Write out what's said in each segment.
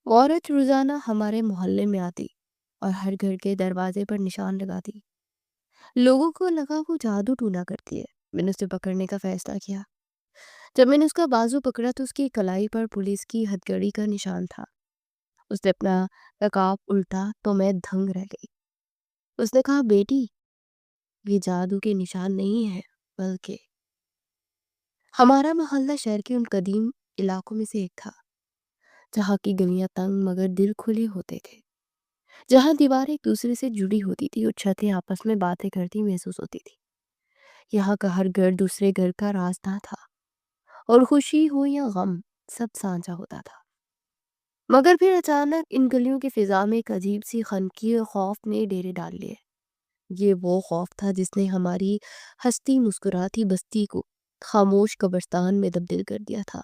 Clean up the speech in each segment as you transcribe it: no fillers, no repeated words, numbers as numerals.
وہ عورت روزانہ ہمارے محلے میں آتی اور ہر گھر کے دروازے پر نشان لگاتی۔ لوگوں کو لگا وہ جادو ٹونا کرتی ہے۔ میں نے اسے پکڑنے کا فیصلہ کیا۔ جب میں نے اس کا بازو پکڑا تو اس کی کلائی پر پولیس کی ہتھکڑی کا نشان تھا۔ اس نے اپنا نقاب الٹا تو میں دھنگ رہ گئی۔ اس نے کہا، بیٹی، یہ جادو کے نشان نہیں ہے، بلکہ ہمارا محلہ شہر کے ان قدیم علاقوں میں سے ایک تھا جہاں کی گلیاں تنگ مگر دل کھلے ہوتے تھے، جہاں دیواریں ایک دوسرے سے جڑی ہوتی تھی اور چھتیں آپس میں باتیں کرتی محسوس ہوتی تھی۔ یہاں کا ہر گھر دوسرے گھر کا رازداں تھا اور خوشی ہو یا غم سب سانجھا ہوتا تھا۔ مگر پھر اچانک ان گلیوں کی فضا میں ایک عجیب سی خنقی اور خوف نے ڈیرے ڈال لیے۔ یہ وہ خوف تھا جس نے ہماری ہستی مسکراتی بستی کو خاموش قبرستان میں تبدیل کر دیا تھا۔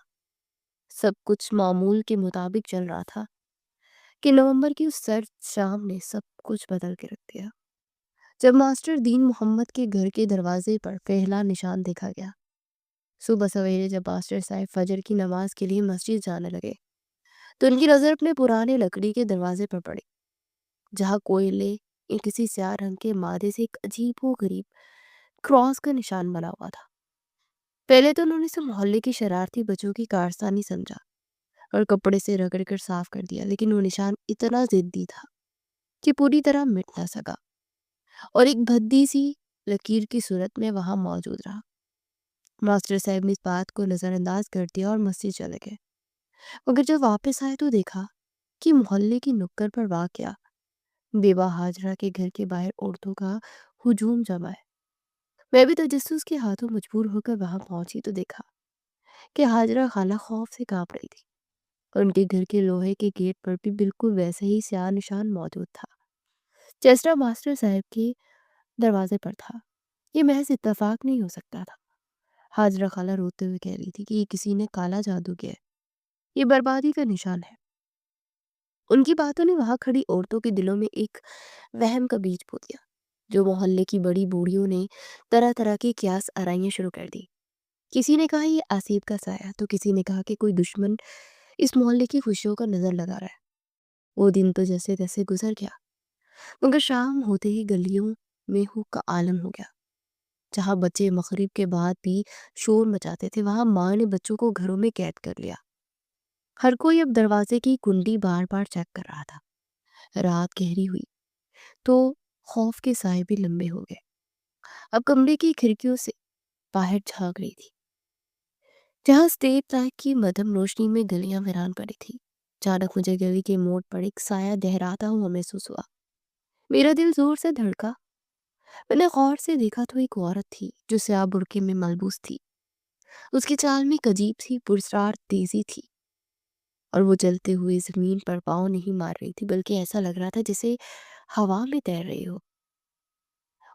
سب کچھ معمول کے مطابق چل رہا تھا کہ نومبر کی اس سرد شام نے سب کچھ بدل کے رکھ دیا۔ جب ماسٹر دین محمد کے گھر کے دروازے پر پہلا نشان دیکھا گیا، صبح سویرے جب ماسٹر صاحب فجر کی نماز کے لیے مسجد جانے لگے تو ان کی نظر اپنے پرانے لکڑی کے دروازے پر پڑی، جہاں کوئلے یا کسی سیاہ رنگ کے مادے سے ایک عجیب و غریب کراس کا نشان بنا ہوا تھا۔ پہلے تو انہوں نے اسے محلے کی شرارتی بچوں کی کارستانی سمجھا اور کپڑے سے رگڑ کر صاف کر دیا، لیکن وہ نشان اتنا ضدی تھا کہ پوری طرح مٹ نہ سکا اور ایک بھدی سی لکیر کی صورت میں وہاں موجود رہا۔ ماسٹر صاحب نے اس بات کو نظر انداز کر دیا اور مسجد چلے گئے، مگر جب واپس آئے تو دیکھا کہ محلے کی نکڑ پر واقع بیوہ ہاجرہ کے گھر کے باہر عورتوں کا ہجوم جمع ہے۔ میں بھی تجسس کے ہاتھوں مجبور ہو کر وہاں پہنچی تو دیکھا کہ ہاجرہ خالہ خوف سے کانپ رہی تھی اور ان کے گھر کے لوہے کے گیٹ پر بھی بالکل ویسا ہی سیاہ نشان موجود تھا جیسا ماسٹر صاحب کے دروازے پر تھا۔ یہ محض اتفاق نہیں ہو سکتا تھا۔ ہاجرہ خالہ روتے ہوئے کہہ رہی تھی کہ یہ کسی نے کالا جادو کیا ہے، یہ بربادی کا نشان ہے۔ ان کی باتوں نے وہاں کھڑی عورتوں کے دلوں میں ایک وہم کا بیج بو دیا۔ جو محلے کی بڑی بوڑھیوں نے طرح طرح کی قیاس آرائیاں شروع کر دی۔ کسی نے کہا یہ آسیب کا سایہ، تو کسی نے کہا کہ کوئی دشمن اس محلے کی خوشیوں کا نظر لگا رہا ہے۔ وہ دن تو جیسے تیسے گزر گیا، مگر شام ہوتے ہی گلیوں میں ہو کا عالم ہو گیا۔ جہاں بچے مغرب کے بعد بھی شور مچاتے تھے، وہاں ماں نے بچوں کو گھروں میں قید کر لیا۔ ہر کوئی اب دروازے کی کنڈی بار بار چیک کر رہا تھا۔ رات گہری ہوئی تو خوف کے سائے بھی لمبے ہو گئے۔ اب کمرے کی کھڑکیوں سے باہر جھانک رہی تھی، جہاں اسٹریٹ لائٹ کی مدھم روشنی میں گلیاں ویران پڑی تھی۔ اچانک مجھے گلی کے موڑ پر ایک سایہ دہراتا ہوا محسوس ہوا۔ میرا دل زور سے دھڑکا۔ میں نے غور سے دیکھا تو ایک عورت تھی جو سیاہ برقعے میں ملبوس تھی۔ اس کی چال میں ایک عجیب سی پرسرار تیزی تھی اور وہ چلتے ہوئے زمین پر پاؤں نہیں مار رہی تھی، بلکہ ایسا لگ رہا تھا جیسے ہوا میں تیر رہی ہو۔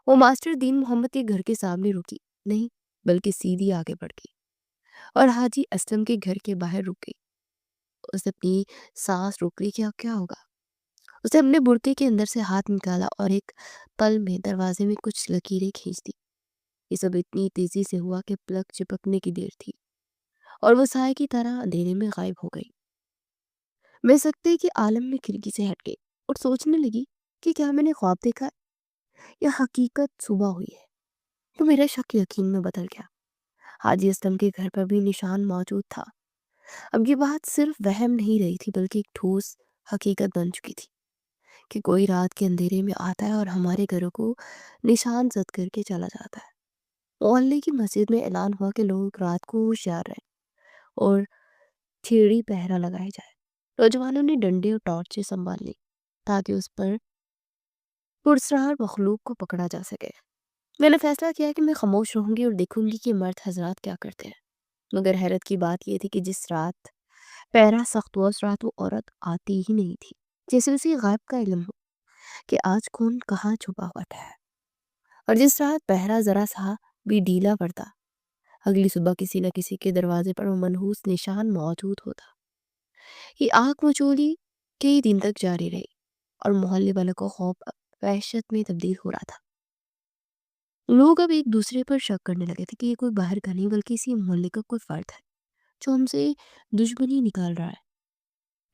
وہ ماسٹر دین محمد کے گھر کے سامنے رکی نہیں، بلکہ سیدھی آگے بڑھ گئی اور حاجی اسلم کے گھر کے باہر رک گئی۔ اس نے اپنی سانس روک لی کہ اب کیا ہوگا۔ اس نے اپنے برقعے کے اندر سے ہاتھ نکالا اور ایک پل میں دروازے میں کچھ لکیریں کھینچ دی۔ یہ سب اتنی تیزی سے ہوا کہ پلک چپکنے کی دیر تھی اور وہ سائے کی طرح اندھیرے میں غائب ہو گئی۔ میں سکتے کے عالم میں کھڑکی سے ہٹ گئی اور سوچنے لگی کہ کیا میں نے خواب دیکھا ہے یا حقیقت صبح ہوئی ہے۔ تو میرا شک یقین میں بدل گیا۔ حاجی اسلم کے گھر پر بھی نشان موجود تھا۔ اب یہ بات صرف وہم نہیں رہی تھی، بلکہ ایک ٹھوس حقیقت بن چکی تھی کہ کوئی رات کے اندھیرے میں آتا ہے اور ہمارے گھروں کو نشان زد کر کے چلا جاتا ہے۔ محلے کی مسجد میں اعلان ہوا کہ لوگ رات کو ہوشیار رہیں اور چھیڑی پہرا لگائے جائے۔ نوجوانوں نے ڈنڈے اور ٹارچیں سنبھال لی تاکہ اس پر پرسرار مخلوق کو پکڑا جا سکے۔ میں نے فیصلہ کیا کہ میں خاموش رہوں گی اور دیکھوں گی کہ مرد حضرات کیا کرتے ہیں۔ مگر حیرت کی بات یہ تھی کہ جس رات پہرا سخت ہوا، اس رات وہ عورت آتی ہی نہیں تھی، جیسے اسی غائب کا علم ہو کہ آج کون کہاں چھپا ہوا ہے۔ اور جس رات پہرا ذرا سا بھی ڈھیلا پڑتا، اگلی صبح کسی نہ کسی کے دروازے پر وہ منحوس نشان موجود ہوتا۔ یہ آنکھ مچولی کئی دن تک جاری رہی اور محلے والوں کو خوف وحشت میں تبدیل ہو رہا تھا۔ لوگ اب ایک دوسرے پر شک کرنے لگے تھے کہ یہ کوئی باہر کا نہیں بلکہ اسی محلے کا کوئی فرد ہے جو ہم سے دشمنی نکال رہا ہے۔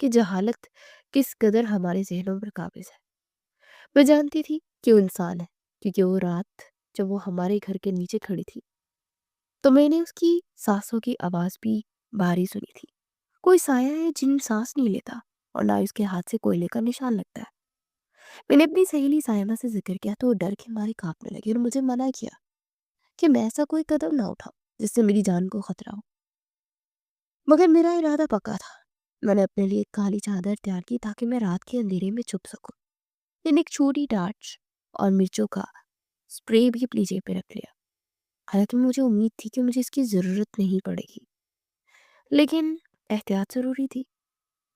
کہ جہالت کس قدر ہمارے ذہنوں پر قابض ہے۔ میں جانتی تھی کہ وہ انسان ہے، کیونکہ وہ رات جب وہ ہمارے گھر کے نیچے کھڑی تھی تو میں نے اس کی سانسوں کی آواز بھی بھاری سنی تھی۔ کوئی سایہ ہے جن سانس نہیں لیتا اور نہ اس کے ہاتھ سے کوئلے کا نشان لگتا ہے۔ میں نے اپنی سہیلی سائمہ سے ذکر کیا تو وہ ڈر کے مارے کانپنے لگی اور مجھے منع کیا کہ میں ایسا کوئی قدم نہ اٹھاؤں جس سے میری جان کو خطرہ ہو، مگر میرا ارادہ پکا تھا۔ میں نے اپنے لیے ایک کالی چادر تیار کی تاکہ میں رات کے اندھیرے میں چھپ سکوں۔ میں نے ایک چھوٹی ٹارچ اور مرچوں کا اسپرے بھی اپنی جیب پہ رکھ لیا، حالانکہ مجھے امید تھی کہ مجھے اس کی ضرورت نہیں پڑے گی، لیکن احتیاط ضروری تھی۔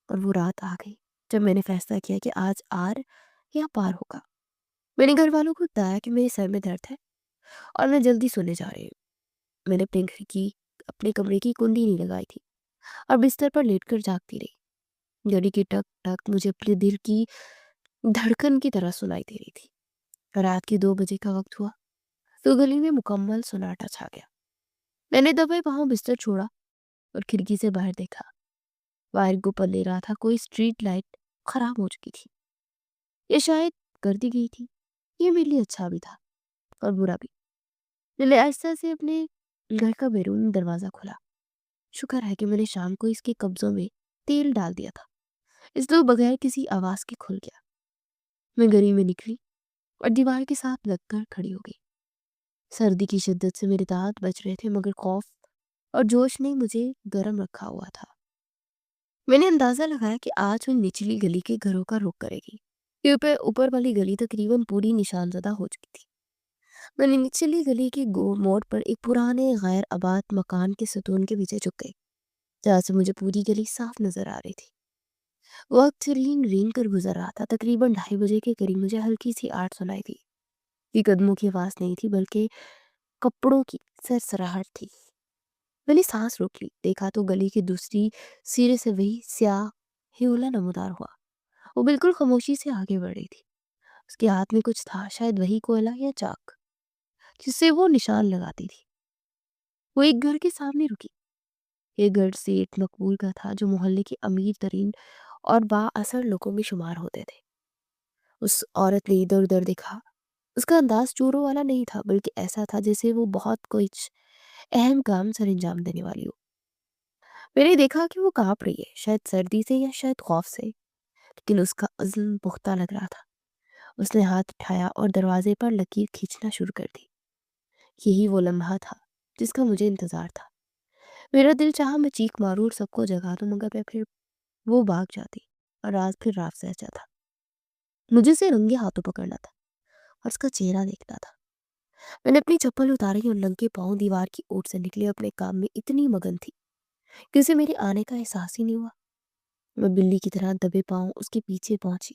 اور وہ رات آ گئی جب میں نے فیصلہ کیا کہ آج آر یا پار ہوگا۔ میں نے گھر والوں کو بتایا کہ میرے سر میں درد ہے اور میں جلدی سونے جا رہی ہوں۔ میں نے اپنے کمرے کی کنڈی نہیں لگائی تھی اور بستر پر لیٹ کر جاگتی رہی۔ گھڑی کی ٹک ٹک مجھے اپنے دل کی دھڑکن کی طرح سنائی دے رہی تھی۔ رات کے 2 بجے کا وقت ہوا تو گلی میں مکمل سناٹا چھا گیا۔ میں نے دبے پاؤں بستر چھوڑا اور کھڑکی سے باہر دیکھا۔ باہر گپن لے رہا تھا، کوئی اسٹریٹ لائٹ خراب ہو چکی تھی یا شاید کر دی گئی تھی۔ یہ میرے لیے اچھا بھی تھا اور برا بھی۔ میں نے آہستہ سے اپنے گھر کا بیرون دروازہ کھولا۔ شکر ہے کہ میں نے شام کو اس کے قبضوں میں تیل ڈال دیا تھا، اس لیے بغیر کسی آواز کے کھل گیا۔ میں گلی میں نکلی اور دیوار کے ساتھ لگ کر کھڑی ہو گئی۔ سردی کی شدت سے میرے دانت بج رہے تھے، مگر خوف اور جوش نے مجھے گرم رکھا ہوا تھا۔ میں نے اندازہ لگایا کہ آج وہ نچلی گلی کے گھروں کا رخ کرے گی، کیونکہ اوپر والی گلی تقریباً پوری نشان زدہ ہو چکی تھی۔ میں نے نچلی گلی کے موڑ پر ایک پرانے غیر آباد مکان کے ستون کے پیچھے جھک گئی، جہاں سے مجھے پوری گلی صاف نظر آ رہی تھی۔ وقت رینگ رینگ کر گزر رہا تھا۔ تقریباً 2:30 بجے کے قریب مجھے ہلکی سی آہٹ سنائی دی۔ یہ قدموں کی آواز نہیں تھی بلکہ کپڑوں کی سرسراہٹ تھی۔ میں نے سانس روک لی، دیکھا تو گلی کے دوسری سرے سے وہی سیاہ ہیولا نمودار ہوا۔ وہ بالکل خاموشی سے آگے بڑھ رہی تھی۔ اس کے ہاتھ میں کچھ تھا، شاید وہی کوئلہ یا چاک جس سے وہ نشان لگاتی تھی۔ وہ ایک گھر کے سامنے رکی۔ یہ گھر سیٹھ مقبول کا تھا جو محلے کے امیر ترین اور با اثر لوگوں میں شمار ہوتے تھے۔ اس عورت نے ادھر ادھر دیکھا۔ اس کا انداز چوروں والا نہیں تھا بلکہ ایسا تھا جیسے وہ بہت کچھ اہم کام سر انجام دینے والی ہو۔ میں نے دیکھا کہ وہ کانپ رہی ہے، شاید سردی سے یا شاید خوف سے، لیکن اس کا عزم پختہ لگ رہا تھا۔ اس نے ہاتھ اٹھایا اور دروازے پر لکیر کھینچنا شروع کر دی۔ یہی وہ لمحہ تھا جس کا مجھے انتظار تھا۔ میرا دل چاہا میں چیخ ماروں اور سب کو جگا دوں، مگر میں پھر وہ بھاگ جاتی اور راز پھر راز سہ جاتا۔ مجھے اسے رنگے ہاتھوں پکڑنا تھا اور اس کا چہرہ دیکھنا تھا۔ میں نے اپنی چپل اتاری اور ننگے پاؤں دیوار کی اوٹ سے نکلے۔ اپنے کام میں اتنی مگن تھی کہ اسے میرے آنے کا احساس ہی نہیں ہوا۔ میں بلی کی طرح دبے پاؤں اس کے پیچھے پہنچی۔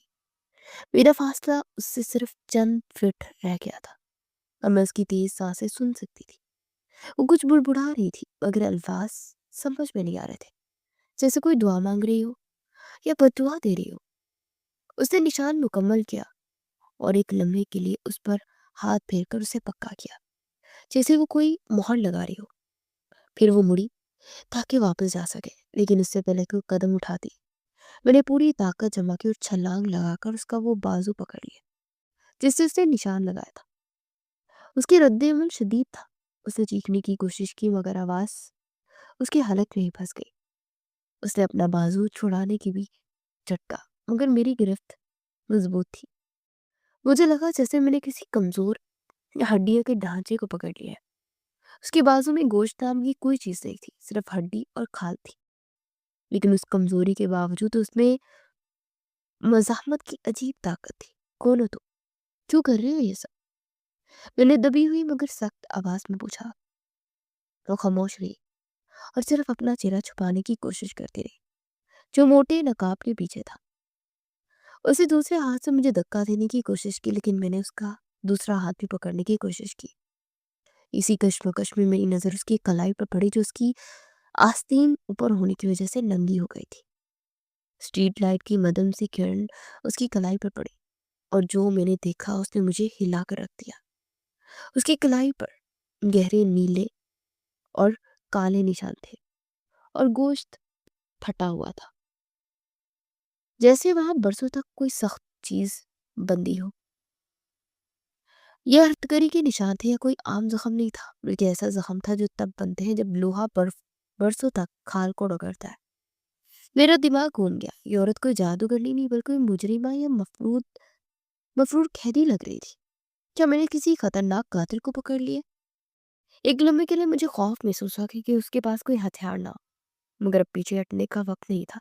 میرا فاصلہ اس سے صرف چند فٹ رہ گیا تھا اور میں اس کی تیز سانسیں سن سکتی تھی۔ وہ کچھ بڑبڑا رہی تھی مگر الفاظ سمجھ میں نہیں آ رہے تھے، جیسے کوئی دعا مانگ رہی ہو یا بددعا دے رہی ہو۔ اس نے نشان مکمل کیا اور ایک لمحے کے لیے اس پر ہاتھ پھیر کر اسے پکا کیا، جیسے وہ کوئی مہر لگا رہی ہو۔ پھر وہ مڑی تاکہ واپس جا سکے، لیکن اس سے پہلے کوئی قدم اٹھاتی میں نے پوری طاقت جمع کی اور چھلانگ لگا کر اس کا وہ بازو پکڑ لیا جس سے اس نے نشان لگایا تھا۔ اس کی رد عمل شدید تھا۔ اس نے چیخنے کی کوشش کی مگر آواز اس کے حلق میں ہی پھنس گئی۔ اس نے اپنا بازو چھڑانے کی بھی چٹکا، مگر میری گرفت مضبوط تھی۔ مجھے لگا جیسے میں نے کسی کمزور ہڈیوں کے ڈھانچے کو پکڑ لیا ہے۔ اس کے بازو میں گوشت نام کی کوئی چیز نہیں تھی، صرف ہڈی اور کھال تھی، لیکن اس کمزوری کے باوجود اس میں مزاحمت کی عجیب طاقت تھی۔ کون ہو تو؟ کیوں کر رہے ہو یہ سب؟ میں نے دبی ہوئی مگر سخت آواز میں پوچھا۔ وہ خاموش رہی اور صرف اپنا چہرہ چھپانے کی کوشش کرتی رہی جو موٹے نقاب کے پیچھے تھا۔ اسے دوسرے ہاتھ سے مجھے دھکا دینے کی کوشش کی، لیکن میں نے اس کا دوسرا ہاتھ بھی پکڑنے کی کوشش کی۔ اسی کشمکش میں میری نظر اس کی کلائی پر پڑی جو اس کی آستین اوپر ہونے کی وجہ سے ننگی ہو گئی تھی۔ اسٹریٹ لائٹ کی مدھم سی کرن اس کی کلائی پر پڑی اور جو میں نے دیکھا اس نے مجھے ہلا کر رکھ دیا۔ اس کی کلائی پر گہرے نیلے اور کالے نشان تھے اور گوشت پھٹا ہوا تھا، جیسے وہاں برسوں تک کوئی سخت چیز بندی ہو۔ یہ ہتھکڑی کے نشان تھے یا کوئی عام زخم نہیں تھا، بلکہ ایسا زخم تھا جو تب بنتے ہیں جب لوہا برسوں تک کھال کو رگڑتا ہے۔ میرا دماغ گھوم گیا، یہ عورت کوئی جادوگرنی نہیں بلکہ کوئی مجرمہ یا مفرور قیدی لگ رہی تھی۔ کیا میں نے کسی خطرناک قاتل کو پکڑ لیا؟ ایک لمحے کے لیے مجھے خوف محسوس ہوا کہ اس کے پاس کوئی ہتھیار نہ ہو، مگر اب پیچھے ہٹنے کا وقت نہیں تھا۔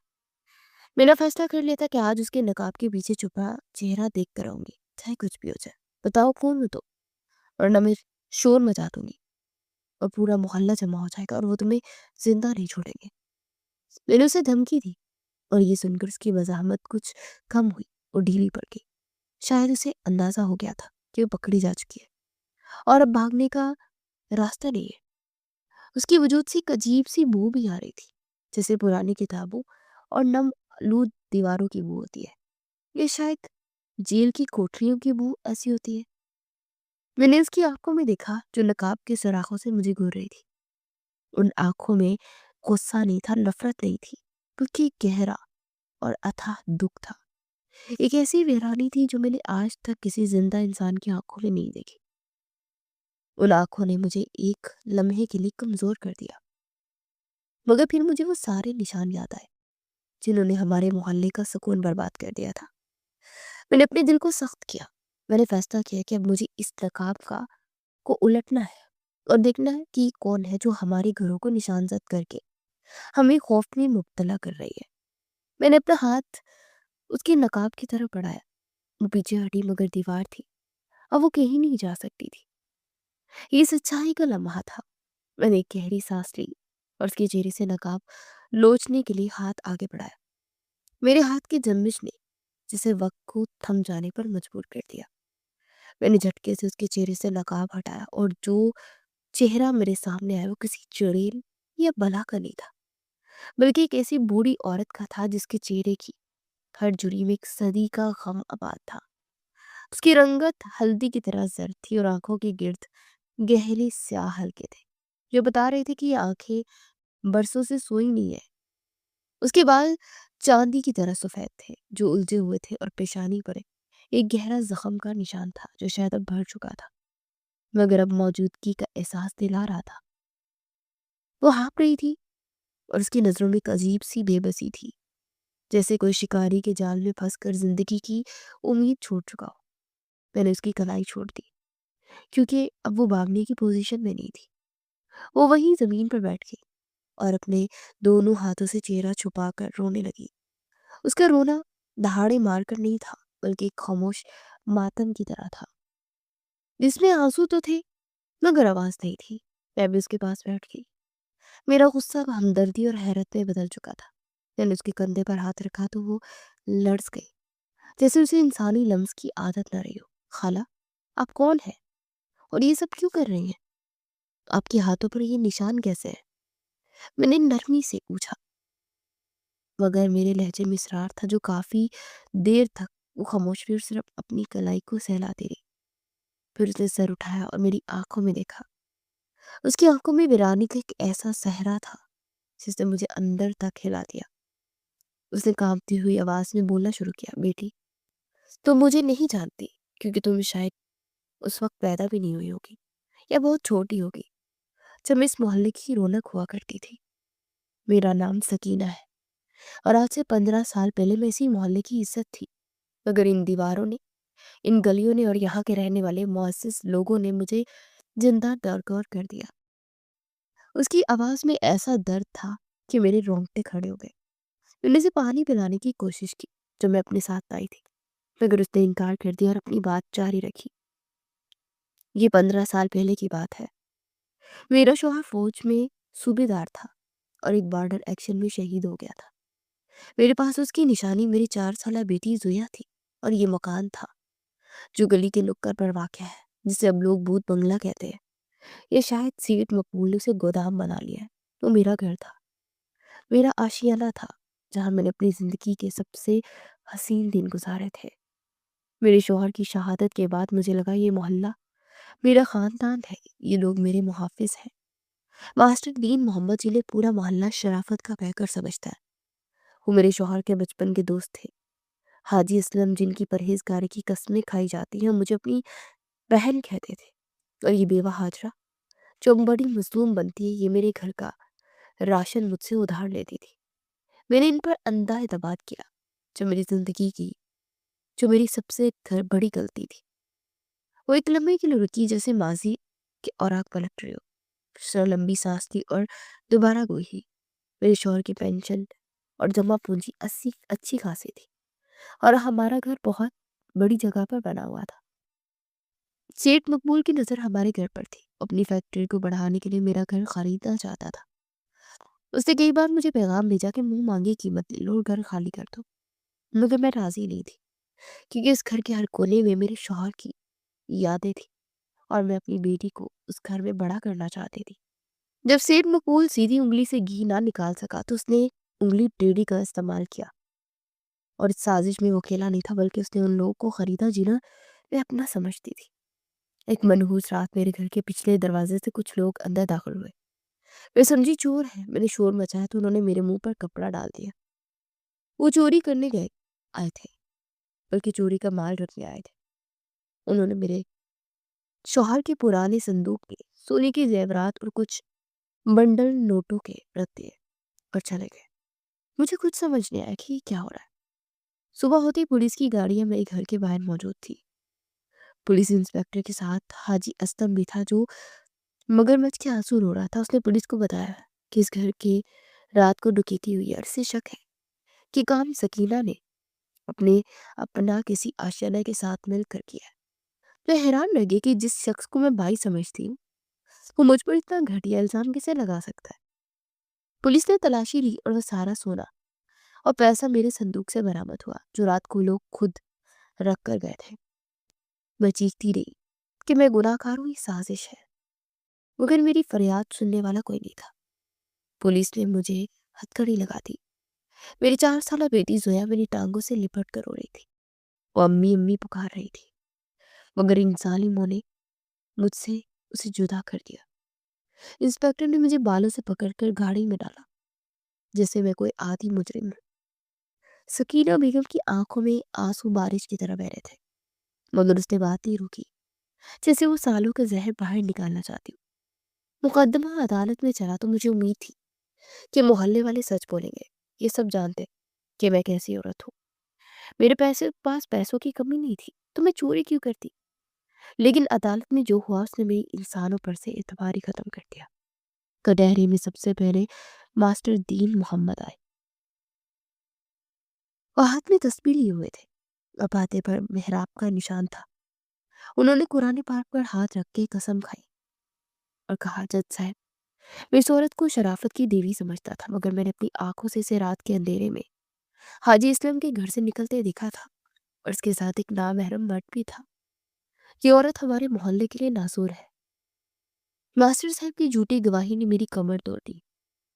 میں نے فیصلہ کر لیا تھا کہ آج اس کے نقاب کے پیچھے چھپا چہرہ دیکھ کر آؤں گی، چاہے کچھ بھی ہو جائے۔ بتاؤ کون ہو تو، ورنہ میں شور مچا دوں گی اور پورا محلہ جمع ہو جائے گا اور وہ تمہیں زندہ نہیں چھوڑیں گے۔ میں نے اسے دھمکی دی اور یہ سن کر اس کی مزاحمت کچھ کم ہوئی اور ڈھیلی پڑ گئی۔ شاید اسے اندازہ ہو گیا تھا کہ وہ پکڑی جا چکی ہے اور اب بھاگنے کا راستہ نہیں ہے۔ اس کی وجود سے ایک عجیب سی بو بھی آ رہی تھی، جیسے پرانی کتابوں اور نم آلود دیواروں کی بو ہوتی ہے، یہ شاید جیل کی کوٹریوں کی بو ایسی ہوتی ہے۔ میں نے اس کی آنکھوں میں دیکھا جو نقاب کے سوراخوں سے مجھے گھور رہی تھی۔ ان آنکھوں میں غصہ نہیں تھا، نفرت نہیں تھی، بلکہ ایک گہرا اور اتھاہ دکھ تھا۔ ایک ایسی ویرانی تھی جو میں نے آج تک کسی زندہ انسان کی آنکھوں میں نہیں دیکھی۔ ان آنکھوں نے مجھے ایک لمحے کے لیے کمزور کر دیا، مگر پھر مجھے وہ سارے نشان یاد آئے جنہوں نے ہمارے محلے کا سکون برباد کر دیا تھا۔ میں نے اپنے دل کو سخت کیا۔ میں نے فیصلہ کیا کہ اب مجھے اس نقاب کو الٹنا ہے اور دیکھنا ہے کہ کون ہے جو ہمارے گھروں کو نشان زد کر کے ہمیں خوف میں مبتلا کر رہی ہے۔ میں نے اپنا ہاتھ اس کے نقاب کی طرف بڑھایا۔ وہ پیچھے ہٹی مگر دیوار تھی، اب وہ کہیں نہیں جا سکتی تھی۔ یہ سچائی کا لمحہ تھا۔ میں نے ایک گہری سانس لی اور اس کے چہرے سے نقاب لوچنے کے لیے ہاتھ آگے بڑھایا۔ میرے ہاتھ کی جنبش نے جسے وقت کو تھم جانے پر مجبور کر دیا۔ میں نے جھٹکے سے اس کے چہرے سے نقاب ہٹایا اور جو چہرہ میرے سامنے آیا وہ کسی چڑیل یا بلا کا نہیں تھا، بلکہ ایک ایسی بوڑھی عورت کا تھا جس کے چہرے کی ہر جھری میں ایک صدی کا غم آباد تھا۔ اس کی رنگت ہلدی کی طرح زرد تھی اور آنکھوں کے گرد گہرے سیاہ حلقے تھے جو بتا رہے تھے کہ یہ آنکھیں برسوں سے سوئی نہیں ہے۔ اس کے بال چاندی کی طرح سفید تھے جو الجھے ہوئے تھے اور پیشانی پر ایک گہرا زخم کا نشان تھا جو شاید اب بھر چکا تھا مگر اب موجودگی کا احساس دلا رہا تھا۔ وہ ہانپ رہی تھی اور اس کی نظروں میں ایک عجیب سی بے بسی تھی، جیسے کوئی شکاری کے جال میں پھنس کر زندگی کی امید چھوڑ چکا ہو۔ میں نے اس کی کلائی چھوڑ دی کیونکہ اب وہ بھاگنے کی پوزیشن میں نہیں تھی۔ وہ وہیں زمین پر بیٹھ گئی اور اپنے دونوں ہاتھوں سے چہرہ چھپا کر رونے لگی۔ اس کا رونا دہاڑے مار کر نہیں تھا بلکہ ایک خاموش ماتم کی طرح تھا جس میں آنسو تو تھے مگر آواز نہیں تھی۔ میں بھی اس کے پاس بیٹھ گئی۔ میرا غصہ ہمدردی اور حیرت میں بدل چکا تھا۔ میں نے اس کے کندھے پر ہاتھ رکھا تو وہ لرز گئی جیسے اسے انسانی لمس کی عادت نہ رہی ہو۔ خالہ، آپ کون ہیں اور یہ سب کیوں کر رہی ہیں؟ آپ کے ہاتھوں پر یہ نشان کیسے ہے؟ میں نے نرمی سے پوچھا مگر میرے لہجے میں اصرار تھا جو کافی دیر تک وہ خاموش بھی اور صرف اپنی کلائی کو سہلاتی رہی۔ پھر اس نے سر اٹھایا اور میری آنکھوں میں دیکھا۔ اس کی آنکھوں میں ویرانی کا ایک ایسا صحرا تھا جس نے مجھے اندر تک ہلا دیا۔ اس نے کانپتی ہوئی آواز میں بولنا شروع کیا، بیٹی تم مجھے نہیں جانتی کیونکہ تم شاید اس وقت پیدا بھی نہیں ہوئی ہوگی یا بہت چھوٹی ہوگی جب میں اس محلے کی رونق ہوا کرتی تھی۔ میرا نام سکینہ ہے اور آج سے 15 سال پہلے میں اسی محلے کی عزت تھی، مگر ان دیواروں نے، ان گلیوں نے اور یہاں کے رہنے والے معزز لوگوں نے مجھے زندہ درگور کر دیا۔ اس کی آواز میں ایسا درد تھا کہ میرے رونگٹے کھڑے ہو گئے۔ میں نے اسے پانی پلانے کی کوشش کی جو میں اپنے ساتھ لائی تھی مگر اس نے انکار کر دیا اور اپنی بات جاری رکھی۔ یہ 15 سال پہلے کی بات ہے۔ میرا شوہر فوج میں صوبے دار تھا اور ایک بارڈر ایکشن میں شہید ہو گیا تھا۔ میرے پاس اس کی نشانی میری 4 سالہ بیٹی زویا تھی اور یہ مکان تھا جو گلی کے نکڑ پر واقع ہے جسے اب لوگ بھوت بنگلہ کہتے ہیں۔ یہ شاید سیٹ مقبول سے گودام بنا لیا ہے۔ وہ میرا گھر تھا، میرا آشیانہ تھا جہاں میں نے اپنی زندگی کے سب سے حسین دن گزارے تھے۔ میرے شوہر کی شہادت کے بعد مجھے لگا یہ محلہ میرا خاندان ہے، یہ لوگ میرے محافظ ہیں ماسٹر دین محمد جنہیں پورا محلہ شرافت کا پیکر سمجھتا ہے، وہ میرے شوہر کے بچپن کے دوست تھے۔ حاجی اسلم جن کی پرہیزگاری کی قسمیں کھائی جاتی ہیں مجھے اپنی بہن کہتے تھے، اور یہ بیوہ ہاجرہ جو بڑی مظلوم بنتی ہے، یہ میرے گھر کا راشن مجھ سے ادھار لیتی تھی۔ میں نے ان پر اندھا اعتماد کیا جو میری زندگی کی جو میری سب سے بڑی غلطی تھی۔ وہ ایک لمحے کی لڑکی جیسے ماضی کے اوراق پلٹ رہی ہو، سر لمبی سانس لی اور دوبارہ گوئی۔ میرے شوہر کی پینشن اور جمع پونجی اچھی خاصی تھی، اور ہمارا گھر بہت بڑی جگہ پر بنا ہوا تھا۔ سیٹھ مقبول کی نظر ہمارے گھر پر تھی، اپنی فیکٹری کو بڑھانے کے لیے میرا گھر خریدنا چاہتا تھا۔ اس نے کئی بار مجھے پیغام بھیجا کہ منہ مانگی قیمت لے لو اور گھر خالی کر دو، مگر میں راضی نہیں تھی، کیونکہ اس گھر کے ہر کونے میں میرے شوہر کی یادیں تھیں اور میں اپنی بیٹی کو اس گھر میں بڑا کرنا چاہتی تھی۔ جب سیٹھ مقبول سیدھی انگلی سے گھی نہ نکال سکا تو اس نے انگلی ٹیڑھی کا استعمال کیا، اور اس سازش میں وہ اکیلا نہیں تھا، بلکہ اس نے ان لوگوں کو خریدا جنہیں میں اپنا سمجھتی تھی۔ ایک منحوس رات میرے گھر کے پچھلے دروازے سے کچھ لوگ اندر داخل ہوئے۔ میں سمجھی چور ہے، میں نے شور مچایا تو انہوں نے میرے منہ پر کپڑا ڈال دیا۔ وہ چوری کرنے آئے تھے، بلکہ چوری کا مال رکھنے آئے تھے۔ انہوں نے میرے شوہر کے پرانے صندوق میں سونے کے زیورات اور کچھ بنڈل نوٹوں کے رکھ دیے اور چلے گئے۔ مجھے کچھ سمجھ نہیں آیا کہ یہ کیا ہو رہا ہے۔ صبح ہوتی پولیس کی گاڑیاں میرے گھر کے باہر موجود تھی۔ پولیس انسپیکٹر کے ساتھ حاجی اسلم بھی تھا جو مگرمچھ کے آنسو رو رہا تھا۔ اس نے پولیس کو بتایا کہ اس گھر کے رات کو ڈکیتی ہوئی ہے اور اسے شک ہے کہ کام سکینہ نے اپنا کسی آشیانہ کے ساتھ مل کر کیا ہے۔ میں حیران رہ گئی کہ جس شخص کو میں بھائی سمجھتی ہوں وہ مجھ پر اتنا گھٹیا الزام کیسے لگا سکتا ہے۔ پولیس نے تلاشی لی اور وہ سارا سونا اور پیسہ میرے صندوق سے برآمد ہوا جو رات کو لوگ خود رکھ کر گئے تھے۔ میں چیختی رہی کہ میں گناہ کار ہوں، یہ سازش ہے، مگر میری فریاد سننے والا کوئی نہیں تھا۔ پولیس نے مجھے ہتھکڑی لگا دی۔ میری 4 سالہ بیٹی زویا میری ٹانگوں سے لپٹ کر رو رہی تھی، وہ امی امی پکار رہی تھی، مگر ان ظالموں نے مجھ سے اسے جدا کر دیا۔ انسپیکٹر نے مجھے بالوں سے پکڑ کر گاڑی میں ڈالا جیسے میں کوئی عادی مجرم ہوں۔ سکینہ بیگم کی آنکھوں میں آنسو بارش کی طرح بہ رہے تھے، مگر اس نے بات نہیں روکی، جیسے وہ سالوں کا زہر باہر نکالنا چاہتی ہوں۔ مقدمہ عدالت میں چلا تو مجھے امید تھی کہ محلے والے سچ بولیں گے۔ یہ سب جانتے کہ میں کیسی عورت ہوں، میرے پاس پیسوں کی کمی نہیں تھی تو میں چوری کیوں کرتی، لیکن عدالت میں جو ہوا اس نے میری انسانوں پر سے اعتبار ہی ختم کر دیا۔ کٹہرے میں سب سے پہلے ماسٹر دین محمد آئے، وہ ہاتھ میں تسبیح لیے ہوئے تھے، اپاتے پر محراب کا نشان تھا۔ انہوں نے قرآن پاک پر ہاتھ رکھ کے قسم کھائی اور کہا، جج صاحب، میں اس عورت کو شرافت کی دیوی سمجھتا تھا، مگر میں نے اپنی آنکھوں سے اسے رات کے اندھیرے میں حاجی اسلم کے گھر سے نکلتے دیکھا تھا، اور اس کے ساتھ ایک نامحرم مرد بھی تھا۔ یہ عورت ہمارے محلے کے لیے ناصور ہے۔ ماسٹر صاحب کی جھوٹی گواہی نے میری کمر توڑ دی۔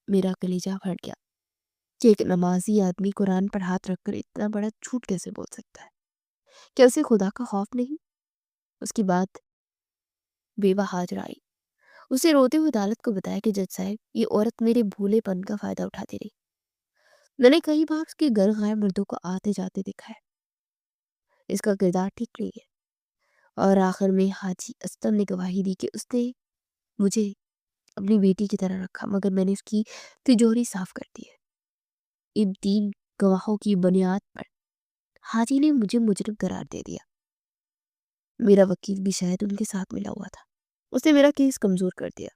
میرا کلیجہ پھٹ گیا کہ ایک نمازی آدمی قرآن پر ہاتھ رکھ کر اتنا بڑا جھوٹ کیسے بول سکتا ہے؟ کیا اسے خدا کا خوف نہیں؟ اس کے بعد بیوہ حاجر آئی، اسے روتے ہوئے عدالت کو بتایا کہ جج صاحب، یہ عورت میرے بھولے پن کا فائدہ اٹھاتی رہی، میں نے کئی بار اس کے گھر غائب مردوں کو آتے جاتے دیکھا ہے، اس کا کردار ٹھیک نہیں ہے۔ اور آخر میں حاجی اسلم نے گواہی دی کہ اس نے مجھے اپنی بیٹی کی طرح رکھا، مگر میں نے اس کی تجوری صاف کر دی ہے۔ ان 3 گواہوں کی بنیاد پر حاجی نے مجھے مجرم قرار دے دیا۔ میرا وکیل بھی شاید ان کے ساتھ ملا ہوا تھا، اس نے میرا کیس کمزور کر دیا۔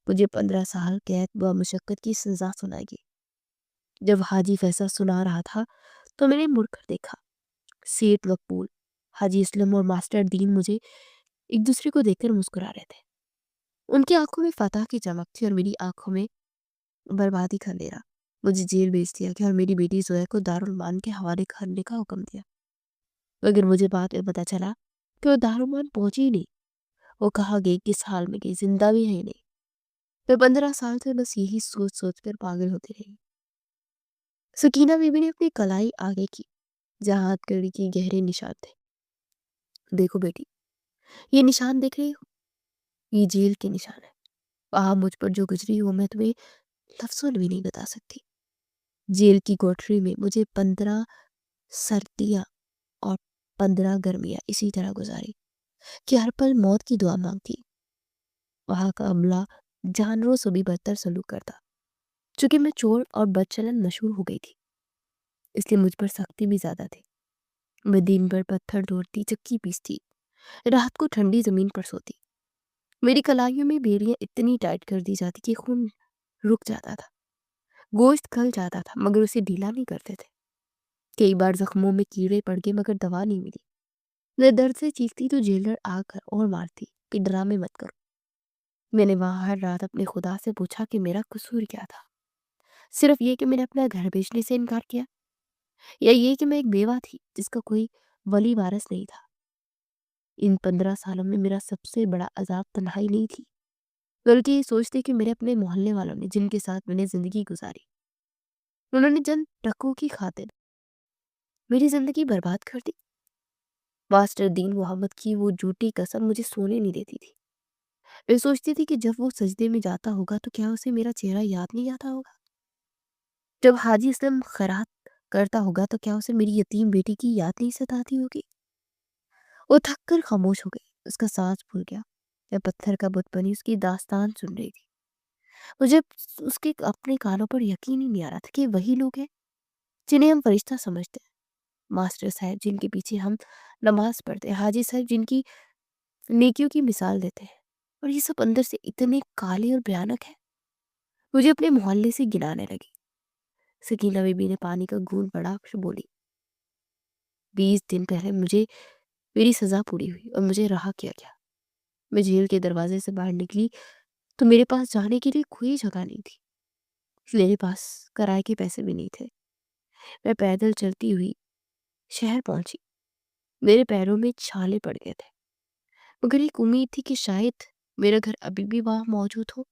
مجھے 15 سال قید و مشقت کی سزا سنائی گئی۔ جب حاجی فیصلہ سنا رہا تھا تو میں نے مڑ کر دیکھا، سیٹھ مقبول، حاجی اسلم اور ماسٹر دین مجھے ایک دوسرے کو دیکھ کر مسکرا رہے تھے۔ ان کی آنکھوں میں فتح کی چمک تھی اور میری آنکھوں میں بربادی کا اندھیرا۔ مجھے جیل بھیج دیا گیا اور میری بیٹی زویا کو دارالمان کے حوالے کرنے کا حکم دیا، مگر مجھے بعد میں پتہ چلا کہ وہ دارالمان پہنچی ہی نہیں۔ وہ کہا گئی کس حال میں گئی، زندہ بھی ہے نہیں۔ میں 15 سال سے بس یہی سوچ سوچ کر پاگل ہوتی رہی۔ سکینہ بی بی نے اپنی کلائی آگے کی جہاں ہتھ کڑی کی گہرے نشان تھے۔ دیکھو بیٹی، یہ نشان دیکھ رہی ہو، یہ جیل کے نشان ہے۔ وہاں مجھ پر جو گزری وہ میں تمہیں لفظوں میں بھی نہیں بتا سکتی۔ جیل کی کوٹری میں مجھے 15 سردیاں اور 15 گرمیاں اسی طرح گزاری کہ ہر پل موت کی دعا مانگتی۔ وہاں کا عملہ جانوروں سے بھی بدتر سلوک کرتا، چونکہ میں چور اور بدچلن مشہور ہو گئی تھی، اس لیے مجھ پر سختی بھی زیادہ تھی۔ میں دن بھر پتھر توڑتی، چکی پیستی، رات کو ٹھنڈی زمین پر سوتی۔ میری کلائیوں میں بیڑیاں اتنی ٹائٹ کر دی جاتی کہ خون رک جاتا تھا، گوشت کھل جاتا تھا مگر اسے ڈھیلا نہیں کرتے تھے۔ کئی بار زخموں میں کیڑے پڑ گئے مگر دوا نہیں ملی۔ میں درد سے چیختی تو جیلر آ کر اور مارتی کہ ڈرامے مت کرو۔ میں نے وہاں ہر رات اپنے خدا سے پوچھا کہ میرا قصور کیا تھا؟ صرف یہ کہ میں نے اپنا گھر بیچنے سے انکار کیا، یا یہ کہ میں ایک بیوہ تھی جس کا کوئی ولی وارث نہیں تھا؟ ان 15 سالوں میں میرا سب سے بڑا عذاب تنہائی نہیں تھی، بلکہ یہ سوچتے کہ میرے اپنے محلے والوں نے، جن کے ساتھ میں نے زندگی گزاری، انہوں نے چند ٹکوں کی خاطر میری زندگی برباد کر دی۔ ماسٹر دین محمد کی وہ جھوٹی قسم مجھے سونے نہیں دیتی تھی۔ میں سوچتی تھی کہ جب وہ سجدے میں جاتا ہوگا تو کیا اسے میرا چہرہ یاد نہیں آتا ہوگا؟ جب حاجی اسلم خیرات کرتا ہوگا تو کیا اسے میری یتیم بیٹی کی یاد نہیں ستاتی ہوگی؟ وہ تھک کر خاموش ہو گئی، اس کا سانس پھول گیا۔ میں پتھر کا بت بنی اس کی داستان سن رہی تھی۔ مجھے اس کے اپنے کانوں پر یقین ہی نہیں آ رہا تھا کہ وہی لوگ ہیں جنہیں ہم فرشتہ سمجھتے ہیں، ماسٹر صاحب جن کے پیچھے ہم نماز پڑھتے ہیں، حاجی صاحب جن کی نیکیوں کی مثال دیتے ہیں، اور یہ سب اندر سے اتنے کالے اور بھیانک ہیں۔ مجھے اپنے محلے سے گلانے لگی۔ سکینہ بی بی نے پانی کا گھونٹ بڑھا کر بولی، 20 دن پہلے میری سزا پوری ہوئی اور مجھے رہا کیا گیا۔ میں جیل کے دروازے سے باہر نکلی تو میرے پاس جانے کے لیے کوئی جگہ نہیں تھی، میرے پاس کرائے کے پیسے بھی نہیں تھے۔ میں پیدل چلتی ہوئی شہر پہنچی۔ میرے پیروں میں چھالے پڑ گئے تھے، مگر ایک امید تھی کہ شاید میرا گھر ابھی بھی وہاں موجود ہو،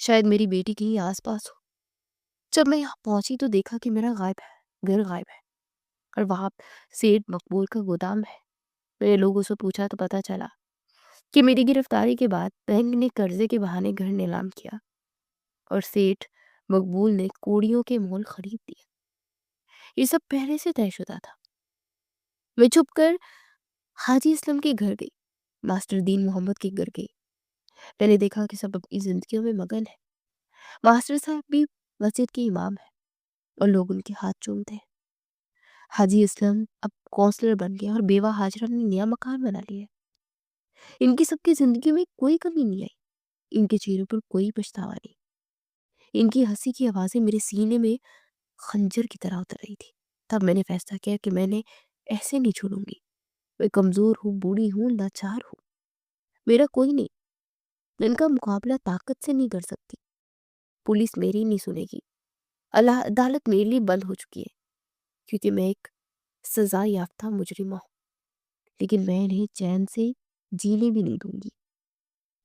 شاید میری بیٹی کہیں آس پاس ہو۔ جب میں یہاں پہنچی تو دیکھا کہ میرا گھر غائب ہے، اور وہاں سیٹ مقبول کا گودام ہے۔ میں نے لوگوں سے پوچھا تو پتا چلا کہ میری گرفتاری کے بعد بینک نے قرضے کے بہانے گھر نیلام کیا اور سیٹ مقبول نے کوڑیوں کے مول خرید دیا۔ یہ سب پہلے سے طے شدہ تھا۔ میں چھپ کر حاجی اسلم کے گھر گئی، ماسٹر دین محمد کے گھر گئی۔ میں نے دیکھا کہ سب اپنی زندگیوں میں مگن ہے۔ ماسٹر صاحب بھی مسجد کے امام ہیں اور لوگ ان کے ہاتھ چومتے ہیں۔ حاجی اسلم اب کونسلر بن گیا اور بیوہ ہاجرہ نے نیا مکان بنا لیا۔ ان کی سب کی زندگی میں کوئی کمی نہیں آئی، ان کے چہروں پر کوئی پچھتاوا نہیں۔ ان کی ہنسی کی آوازیں میرے سینے میں خنجر کی طرح اتر رہی تھی۔ تب میں نے فیصلہ کیا کہ میں نے ایسے نہیں چھوڑوں گی۔ میں کمزور ہوں، بوڑھی ہوں، لاچار ہوں، میرا کوئی نہیں۔ میں ان کا مقابلہ طاقت سے نہیں کر سکتی۔ پولیس میری نہیں سنے گی، عدالت میرے لیے بند ہو چکی ہے، کیونکہ میں ایک سزا یافتہ مجرمہ ہوں، لیکن میں انہیں چین سے جینے بھی نہیں دوں گی۔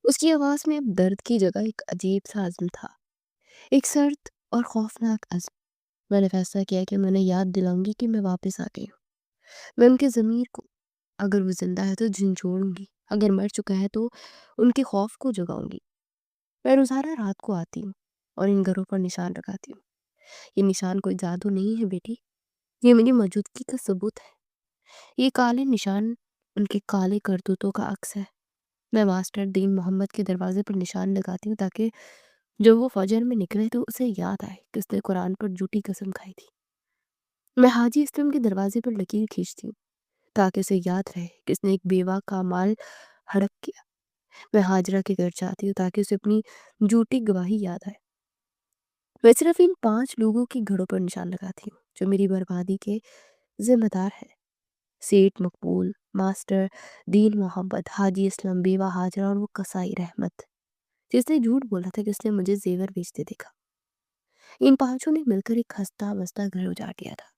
اس کی آواز میں اب درد کی جگہ ایک عجیب سا عزم تھا، ایک سرد اور خوفناک عزم۔ میں نے فیصلہ کیا کہ میں انہیں یاد دلاؤں گی کہ میں واپس آ گئی ہوں۔ میں ان کے ضمیر کو، اگر وہ زندہ ہے تو جھنجھوڑوں گی، اگر مر چکا ہے تو ان کے خوف کو جگاؤں گی۔ میں روزانہ رات کو آتی ہوں اور ان گھروں پر نشان لگاتی ہوں۔ یہ نشان کوئی جادو نہیں ہے بیٹی، یہ میری موجودگی کا ثبوت ہے۔ یہ کالے نشان ان کے کالے کرتوتوں کا عکس ہے۔ میں ماسٹر دین محمد کے دروازے پر نشان لگاتی ہوں تاکہ جب وہ فجر میں نکلے تو اسے یاد آئے کہ اس نے قرآن پر جھوٹی قسم کھائی تھی۔ میں حاجی اسلم کے دروازے پر لکیر کھینچتی ہوں تاکہ اسے یاد رہے کہ اس نے ایک بیوہ کا مال ہڑپ کیا۔ میں ہاجرہ کے گھر جاتی ہوں تاکہ اسے اپنی جھوٹی گواہی یاد آئے۔ میں صرف ان 5 لوگوں کے گھروں پر نشان لگاتی ہوں جو میری بربادی کے ذمہ دار ہے: سیٹ مقبول، ماسٹر دین محمد، حاجی اسلم، بیوہ ہاجرہ اور وہ قصائی رحمت جس نے جھوٹ بولا تھا کہ اس نے مجھے زیور بیچتے دیکھا۔ ان 5 نے مل کر ایک خستہ بستہ گھر اجاڑ دیا تھا۔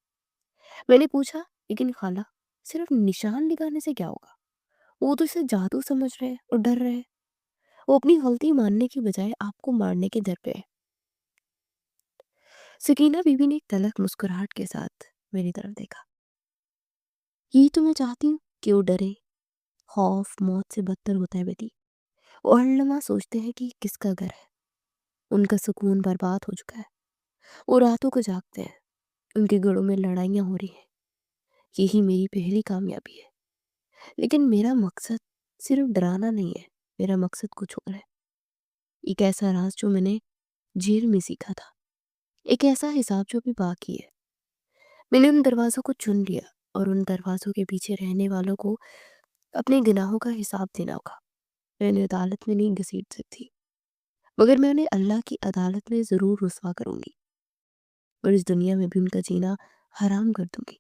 میں نے پوچھا، لیکن خالہ صرف نشان لگانے سے کیا ہوگا؟ وہ تو اسے جادو سمجھ رہے ہیں اور ڈر رہے ہیں۔ وہ اپنی غلطی ماننے کی بجائے آپ کو مارنے کے در پہ ہے۔ سکینہ بی بی نے ایک تلخ مسکراہٹ کے ساتھ میری طرف دیکھا۔ یہی تو میں چاہتی ہوں کہ وہ ڈرے۔ خوف موت سے بدتر ہوتا ہے بیٹی، وہ ہر لمحہ سوچتے ہیں کہ کس کا گھر ہے، ان کا سکون برباد ہو چکا ہے، وہ راتوں کو جاگتے ہیں، ان کے گھروں میں لڑائیاں ہو رہی ہیں، یہی میری پہلی کامیابی ہے۔ لیکن میرا مقصد صرف ڈرانا نہیں ہے، میرا مقصد کچھ اور ہے، ایک ایسا راز جو میں نے جیل میں سیکھا تھا، ایک ایسا حساب جو بھی باقی ہے۔ میں نے ان دروازوں کو چن لیا اور ان دروازوں کے پیچھے رہنے والوں کو اپنے گناہوں کا حساب دینا ہوگا۔ میں انہیں عدالت میں نہیں گھسیٹ سکتی، مگر میں انہیں اللہ کی عدالت میں ضرور رسوا کروں گی اور اس دنیا میں بھی ان کا جینا حرام کر دوں گی۔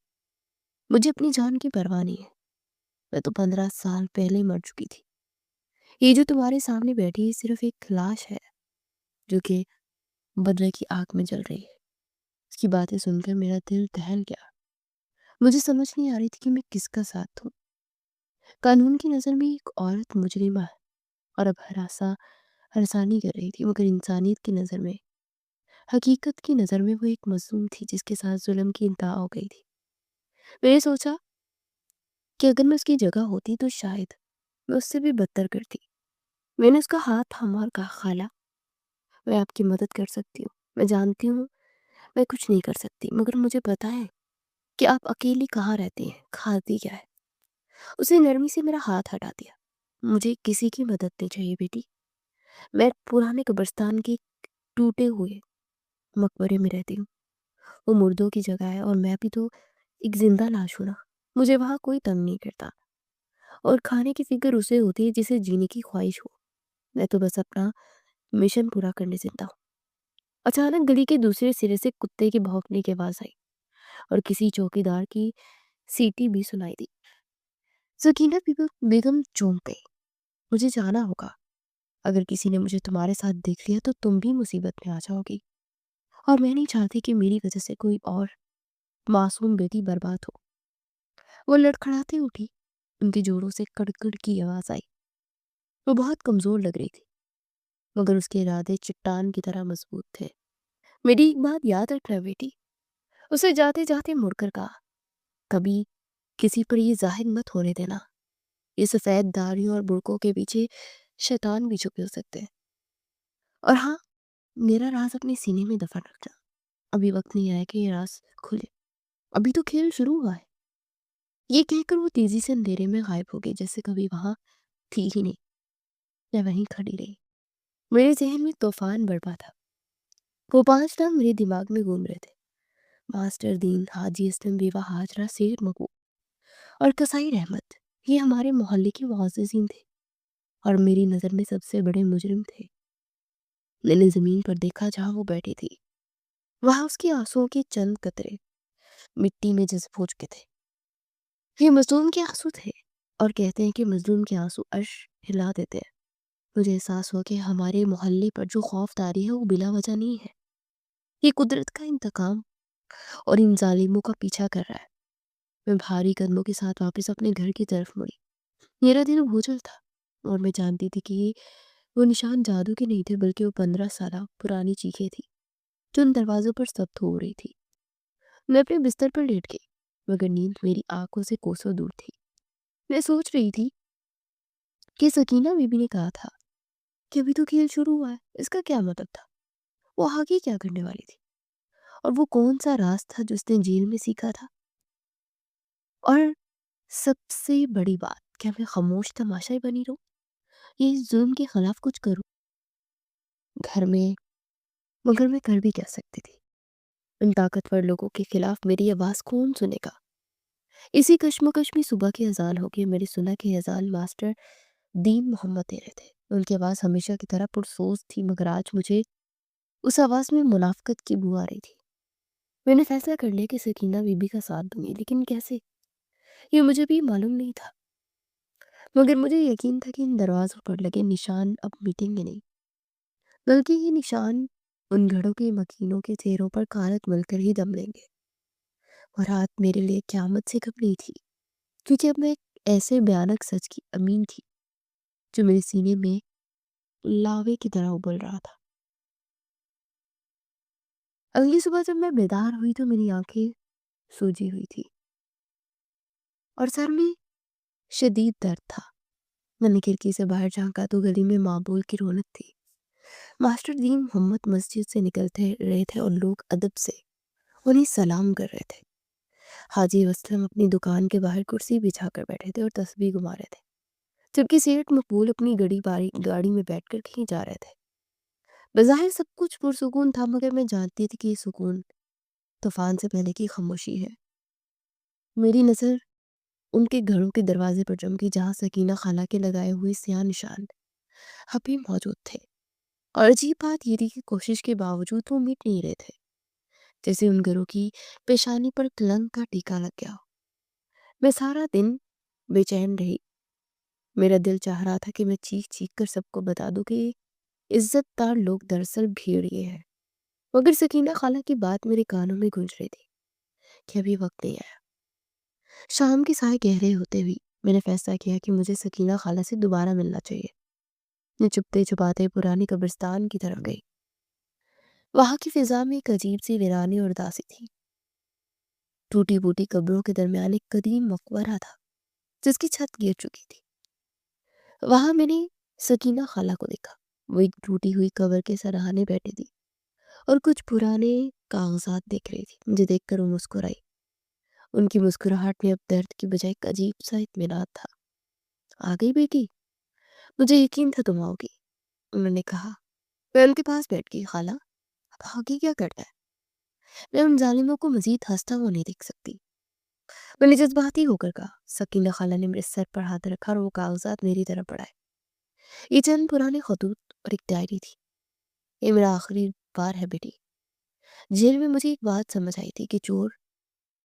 مجھے اپنی جان کی پرواہ نہیں ہے، میں تو 15 سال پہلے مر چکی تھی۔ یہ جو تمہارے سامنے بیٹھی ہے صرف ایک لاش ہے جو کہ بدلے کی آگ میں جل رہی ہے۔ اس کی باتیں سن کر میرا دل دہل گیا، مجھے سمجھ نہیں آ رہی تھی کہ میں کس کا ساتھ دوں۔ قانون کی نظر میں ایک عورت مجرمہ ہے اور اب ہراسانی کر رہی تھی، مگر انسانیت کی نظر میں، حقیقت کی نظر میں وہ ایک مظلوم تھی جس کے ساتھ ظلم کی انتہا ہو گئی تھی۔ میں نے سوچا کہ اگر میں اس کی جگہ ہوتی تو شاید میں اس سے بھی بدتر کرتی۔ میں نے اس کا ہاتھ تھاما اور کہا، خالہ میں آپ کی مدد کر سکتی ہوں، میں جانتی ہوں میں کچھ نہیں کر سکتی، مگر مجھے پتا ہے کہ آپ اکیلی کہاں رہتی ہیں، کھاتی کیا ہے۔ اس نے نرمی سے میرا ہاتھ ہٹا دیا۔ مجھے کسی کی مدد نہیں چاہیے بیٹی، میں پرانے قبرستان کے ٹوٹے ہوئے مقبرے میں رہتی ہوں، وہ مردوں کی جگہ ہے اور میں بھی تو ایک زندہ لاش ہوں نا، مجھے وہاں کوئی تنگ نہیں کرتا، اور کھانے کی فکر اسے ہوتی ہے جسے جینے کی خواہش ہو، میں تو بس اپنا مشن پورا کرنے زندہ ہوں۔ اچانک گلی کے دوسرے سرے سے کتے کے بھونکنے کی آواز آئی اور کسی چوکیدار کی سیٹی بھی سنائی دی۔ سکینہ بیگم چونک گئی۔ مجھے جانا ہوگا، اگر کسی نے مجھے تمہارے ساتھ دیکھ لیا تو تم بھی مصیبت میں آ جاؤ گی، اور میں نہیں چاہتی کہ میری وجہ سے کوئی اور معصوم بیٹی برباد ہو۔ وہ لڑکھڑاتے اٹھی، ان کے جوڑوں سے کڑکڑ کی آواز آئی۔ وہ بہت کمزور لگ رہی تھی، مگر اس کے ارادے چٹان کی طرح مضبوط تھے۔ میری ایک بات یاد رکھنا بیٹی، اسے جاتے جاتے مڑ کر کہا، کبھی کسی پر یہ ظاہر مت ہونے دینا، یہ سفید داڑھیوں اور برقعوں کے پیچھے شیطان بھی چھپے ہو سکتے ہیں، اور ہاں، میرا راز اپنے سینے میں دفن رکھنا، ابھی وقت نہیں آیا کہ یہ راز کھلے، ابھی تو کھیل شروع ہوا ہے۔ یہ کہہ کر وہ تیزی سے اندھیرے میں غائب ہو گئی، جیسے کبھی وہاں تھی ہی نہیں۔ میں وہیں کھڑی رہی، میرے ذہن میں طوفان برپا تھا۔ وہ 5 نام میرے دماغ میں گھوم رہے تھے، ماسٹر دین، حاجی اسلم، بیوہ ہاجرہ، سیر مغو اور قصائی رحمت۔ یہ ہمارے محلے کے معززین تھے اور میری نظر میں سب سے بڑے مجرم تھے۔ میں نے زمین پر دیکھا جہاں وہ بیٹھی تھی، وہاں اس کے آنسوؤں کے چند قطرے مٹی میں جذب ہو چکے تھے۔ یہ مظلوم کے آنسو تھے، اور کہتے ہیں کہ مظلوم کے آنسو عرش ہلا دیتے ہیں۔ مجھے احساس ہوا کہ ہمارے محلے پر جو خوف طاری ہے وہ بلا وجہ نہیں ہے، یہ قدرت کا انتقام اور ان ظالموں کا پیچھا کر رہا ہے۔ میں بھاری قدموں کے ساتھ واپس اپنے گھر کی طرف مڑی۔ میرا دل بوجھل تھا اور میں جانتی تھی کہ وہ نشان جادو کے نہیں تھے، بلکہ وہ 15 سالہ پرانی چیخیں تھی جو ان دروازوں پر ثبت ہو رہی تھی۔ میں اپنے بستر پر لیٹ گئی، مگر نیند میری آنکھوں سے کوسوں دور تھی۔ میں سوچ رہی تھی کہ سکینہ بی بی نے کہا تھا کہ ابھی تو کھیل شروع ہوا ہے، اس کا کیا مطلب تھا؟ وہ آگے کیا کرنے والی تھی؟ اور وہ کون سا راز تھا جو اس نے جیل میں سیکھا تھا؟ اور سب سے بڑی بات، کیا میں خاموش تماشائی بنی رہوں؟ یہ ظلم کے خلاف کچھ کروں گھر میں؟ مگر میں کر بھی کیا سکتی تھی؟ ان طاقتور لوگوں کے خلاف میری آواز کون سنے گا؟ اسی کشمکش میں صبح کی اذان ہو گئی۔ میری سنا کی اذان ماسٹر دین محمد دے رہے تھے۔ ان کی آواز ہمیشہ کی طرح پرسوز تھی، مگر آج مجھے اس آواز میں منافقت کی بو آ رہی تھی۔ میں نے فیصلہ کر لیا کہ سکینہ بی بی کا ساتھ دوں گی، لیکن کیسے، یہ مجھے بھی معلوم نہیں تھا، مگر مجھے یقین تھا کہ ان دروازوں پر لگے نشان اب مٹیں گے نہیں، بلکہ یہ نشان ان گھڑوں کے مکینوں کے چہروں پر غارت مل کر ہی دم لیں گے۔ اور رات میرے لیے قیامت سے کم نہیں تھی، کیونکہ اب میں ایک ایسے بھیانک سچ کی امین تھی جو میرے سینے میں لاوے کی طرح ابل رہا تھا۔ اگلی صبح جب میں بیدار ہوئی تو میری آنکھیں سوجی ہوئی تھی اور سر میں شدید درد تھا۔ میں نے کھڑکی سے باہر جھانکا تو گلی میں معمول کی رونق تھی۔ ماسٹر دین محمد مسجد سے نکلتے رہے تھے اور لوگ ادب سے انہیں سلام کر رہے تھے۔ حاجی اسلم اپنی دکان کے باہر کرسی بچھا کر بیٹھے تھے اور تسبیح گھما رہے تھے، جبکہ سیٹ مقبول اپنی گاڑی میں بیٹھ کر کہیں جا رہے تھے۔ بظاہر سب کچھ پرسکون تھا، مگر میں جانتی تھی کہ یہ سکون طوفان سے پہلے کی خاموشی ہے۔ میری نظر ان کے گھروں کے دروازے پر جم گئی جہاں سکینہ خالہ کے لگائے ہوئے سیاہ نشان ابھی موجود تھے، اور عجیب بات یہ تھی کہ کوشش کے باوجود وہ مٹ نہیں رہے تھے، جیسے ان گھروں کی پیشانی پر کلنک کا ٹیکا لگ گیا ہو۔ میں سارا دن بے چین رہی۔ میرا دل چاہ رہا تھا کہ میں چیخ چیخ کر سب کو بتا دوں کہ عزت دار لوگ دراصل بھیڑیے ہیں، مگر سکینہ خالہ کی بات میرے کانوں میں گونج رہی تھی کہ ابھی وقت نہیں آیا۔ شام کے سائے گہرے ہوتے ہوئی میں نے فیصلہ کیا کہ مجھے سکینہ خالہ سے دوبارہ ملنا چاہیے۔ میں چپتے چھپاتے پرانی قبرستان کی طرف گئی۔ وہاں کی فضا میں ایک عجیب سی ویرانی اور اداسی تھی۔ ٹوٹی پھوٹی قبروں کے درمیان ایک قدیم مقبرہ تھا جس کی چھت گر چکی تھی۔ وہاں میں نے سکینہ خالہ کو دیکھا۔ وہ ایک ٹوٹی ہوئی قبر کے سراہانے بیٹھی تھی اور کچھ پرانے کاغذات دیکھ رہی تھی۔ مجھے دیکھ کر وہ مسکرائی۔ ان کی مسکراہٹ میں اب درد کی بجائے ایک عجیب سا اطمینان تھا۔ آ گئی بیٹی، مجھے یقین تھا تم آؤ گی، انہوں نے کہا۔ میں ان کے پاس بیٹھ گئی۔ خالہ، اب آگے کیا کرنا ہے؟ میں ان ظالموں کو مزید ہنستا ہوا نہیں دیکھ سکتی، میں نے جذباتی ہو کر کہا۔ سکینہ خالہ نے میرے سر پر ہاتھ رکھا اور وہ کاغذات میری طرف بڑھائے۔ یہ چند پرانے خطوط اور ایک ڈائری تھی۔ یہ میرا آخری بار ہے بیٹی۔ جیل میں مجھے ایک بات سمجھ آئی تھی کہ چور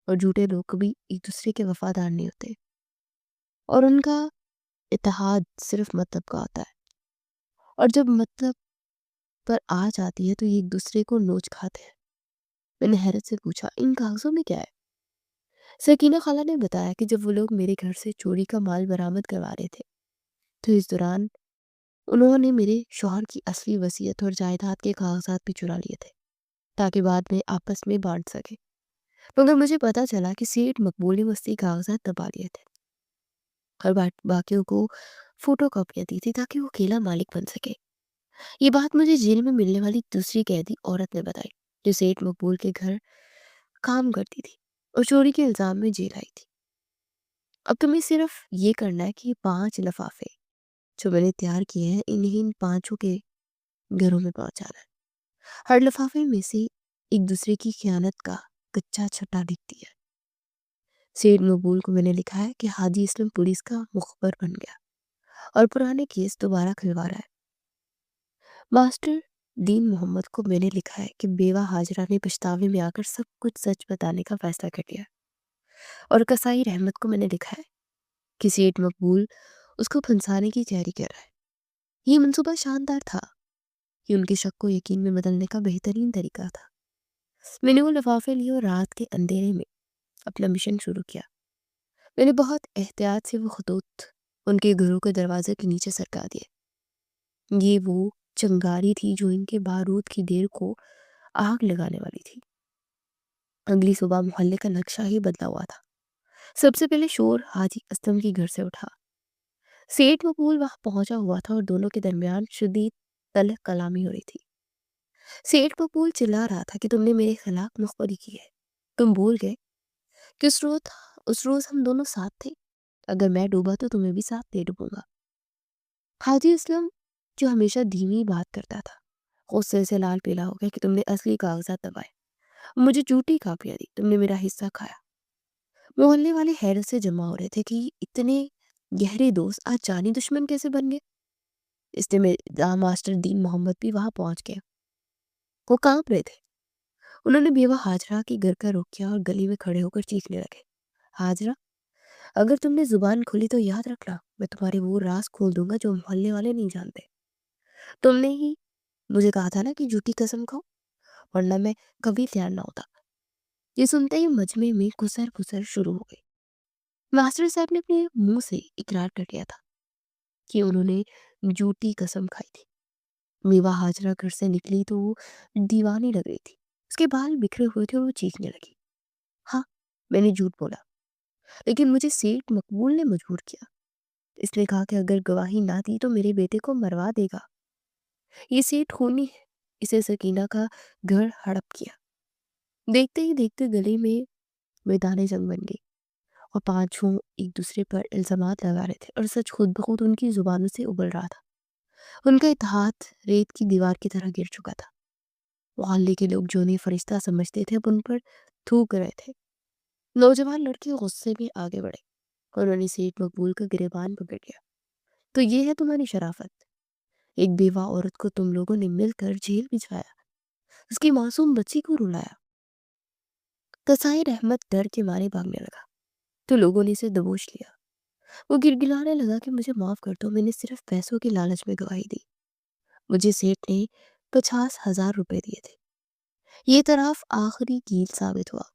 اور جھوٹے لوگ کبھی ایک دوسرے کے وفادار نہیں ہوتے، اور ان کا اتحاد صرف مطلب کا ہوتا ہے، اور جب مطلب پر آ جاتی ہے تو یہ ایک دوسرے کو نوچ کھاتے ہیں۔ میں نے حیرت سے پوچھا، ان کاغذوں میں کیا ہے؟ سکینہ خالہ نے بتایا کہ جب وہ لوگ میرے گھر سے چوری کا مال برآمد کروا رہے تھے تو اس دوران انہوں نے میرے شوہر کی اصلی وصیت اور جائیداد کے کاغذات بھی چرا لیے تھے تاکہ بعد میں آپس میں بانٹ سکے، مگر مجھے پتا چلا کہ سیٹ مقبول نے مجھ سے کاغذات دبا لیے تھے اور باقیوں کو فوٹو کاپیاں دی تھی تاکہ وہ اکیلا مالک بن سکے۔ یہ بات مجھے جیل میں ملنے والی دوسری قیدی عورت نے بتائی جو سیٹ مقبول کے گھر کام کرتی تھی اور چوری کے الزام میں جیل آئی تھی۔ اب تمہیں صرف یہ کرنا ہے کہ یہ 5 لفافے جو میں نے تیار کیے ہیں انہیں ان 5 کے گھروں میں پہنچانا ہے۔ ہر لفافے میں سے ایک دوسرے کی خیانت کا کچا چھٹا دکھتی ہے۔ سیٹ مقبول کو میں نے لکھا ہے کہ حاجی اسلم پولیس کا مخبر بن گیا اور پرانے کیس دوبارہ کھلوا رہا ہے۔ ماسٹر دین محمد کو میں نے لکھا ہے کہ بیوہ حاجرہ نے پچھتاوے میں آ کر سب کچھ سچ بتانے کا فیصلہ کر لیا، اور قصائی رحمت کو میں نے لکھا ہے کہ سیٹ مقبول اس کو پھنسانے کی تیاری کر رہا ہے۔ یہ منصوبہ شاندار تھا، یہ ان کے شک کو یقین میں بدلنے کا بہترین طریقہ تھا۔ میں نے وہ لفافے لیے اور رات کے اندھیرے میں اپنا مشن شروع کیا۔ میں نے بہت احتیاط سے وہ خطوط ان کے گھروں کے دروازے کے نیچے سرکا دیے۔ یہ وہ چنگاری تھی جو ان کے بارود کی دیر کو آگ لگانے والی تھی۔ اگلی صبح محلے کا نقشہ ہی بدلا ہوا تھا۔ سب سے پہلے شور حاجی اسلم کے گھر سے اٹھا۔ سیٹ مقبول وہاں پہنچا ہوا تھا اور دونوں کے درمیان شدید تلخ کلامی ہو رہی تھی۔ سیٹ مقبول چلا رہا تھا کہ تم نے میرے خلاف مخبری کی ہے، تم بھول گئے کہ اس روز ہم دونوں ساتھ تھے، اگر میں ڈوبا تو تمہیں بھی ساتھ دے ڈوبوں گا۔ حاجی اسلم جو ہمیشہ دھیمی بات کرتا تھا غصے سے لال پیلا ہو گیا کہ تم نے اصلی کاغذات دبائے، مجھے جھوٹی کاپیاں دی، تم نے میرا حصہ کھایا۔ محلے والے حیرت سے جمع ہو رہے تھے کہ اتنے گہرے دوست آج جانی دشمن کیسے بن گئے۔ اس نے ماسٹر دین محمد بھی وہاں پہنچ گئے۔ وہ کانپ رہے تھے۔ انہوں نے بیوہ حاجرہ کے گھر کا رخ کیا اور گلی میں کھڑے ہو کر چیخنے لگے، حاجرہ، اگر تم نے زبان کھولی تو یاد رکھنا میں تمہارے وہ راز کھول دوں گا جو محلے والے نہیں جانتے۔ تم نے ہی مجھے کہا تھا نا کہ جھوٹی قسم کھاؤ، ورنہ میں کبھی تیار نہ ہوتا۔ یہ سنتے ہی مجمع میں گسر پھسر شروع ہو گئی۔ ماسٹر صاحب نے اپنے منہ سے اقرار کر لیا تھا کہ انہوں نے جھوٹی قسم کھائی تھی۔ بیوہ حاجرہ گھر سے نکلی تو وہ دیوانی لگ رہی تھی، اس کے بال بکھرے ہوئے تھے اور وہ چیخنے لگی۔ ہاں، میں نے جھوٹ بولا، لیکن مجھے سیٹ مقبول نے مجبور کیا۔ اس نے کہا کہ اگر گواہی نہ دی تو میرے بیٹے کو مروا دے گا۔ یہ سیٹ خونی ہے۔ اسے سکینہ کا گھر ہڑپ کیا۔ دیکھتے ہی دیکھتے گلی میں میدان جنگ بن گئی اور پانچوں ایک دوسرے پر الزامات لگا رہے تھے اور سچ خود بخود ان کی زبانوں سے ابل رہا تھا۔ ان کا اتحاد ریت کی دیوار کی طرح گر چکا تھا۔ محلے کے لوگ جو انہیں فرشتہ سمجھتے تھے اب ان پر تھوک رہے تھے۔ نوجوان لڑکے غصے میں آگے بڑھے اور انہوں نے سیٹ مقبول کا گریبان پکڑ لیا۔ تو یہ ہے تمہاری شرافت؟ ایک بیوہ عورت کو تم لوگوں نے مل کر جیل بھجوایا، اس کی معصوم بچی کو رلایا۔ قصائی رحمت ڈر کے مارے بھاگنے لگا تو لوگوں نے اسے دبوچ لیا۔ وہ گڑگڑانے لگا کہ مجھے معاف کر دو، میں نے صرف پیسوں کی لالچ میں گواہی دی۔ مجھے سیٹ نے 50,000 روپے دیے تھے۔ یہ طرف آخری کیل ثابت ہوا۔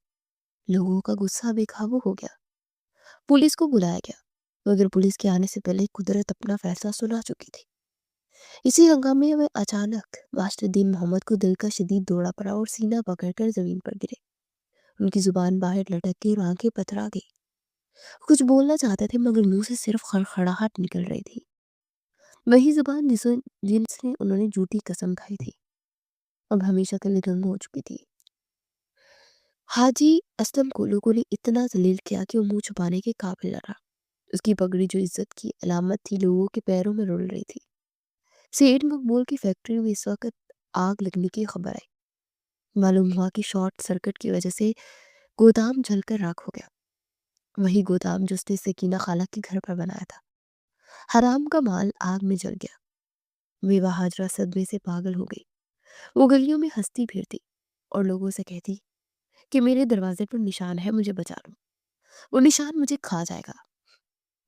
لوگوں کا غصہ بے قابو ہو گیا۔ پولیس کو بلایا گیا مگر پولیس کے آنے سے پہلے قدرت اپنا فیصلہ سنا چکی تھی۔ اسی ہنگامے میں اچانک ماسٹر دین محمد کو دل کا شدید دورہ پڑا اور سینہ پکڑ کر زمین پر گرے۔ ان کی زبان باہر لٹک گئی اور آنکھیں پتھرا گئی۔ کچھ بولنا چاہتے تھے مگر منہ سے صرف خڑخڑاہٹ نکل رہی تھی۔ وہی زبان جن سے انہوں نے جھوٹی قسم کھائی تھی اب ہمیشہ کے لیے رنگ ہو چکی تھی۔ حاجی اسلم کو لوگوں نے اتنا ذلیل کیا کہ وہ منہ چھپانے کے قابل نہ رہا۔ اس کی پگڑی جو عزت کی علامت تھی لوگوں کے پیروں میں رول رہی تھی۔ سیٹ مقبول کی فیکٹری میں اس وقت آگ لگنے کی خبر آئی۔ معلوم ہوا کہ شارٹ سرکٹ کی وجہ سے گودام جل کر راکھ ہو گیا۔ وہی گودام جو اس نے سکینہ خالہ کے گھر پر بنایا تھا۔ حرام کا مال آگ میں جل گیا۔ بیوہ ہاجرہ صدمے سے پاگل ہو گئی۔ وہ گلیوں میں ہنستی پھرتی اور لوگوں سے کہتی کہ میرے دروازے پر نشان ہے، مجھے بچا لو، وہ نشان مجھے کھا جائے گا۔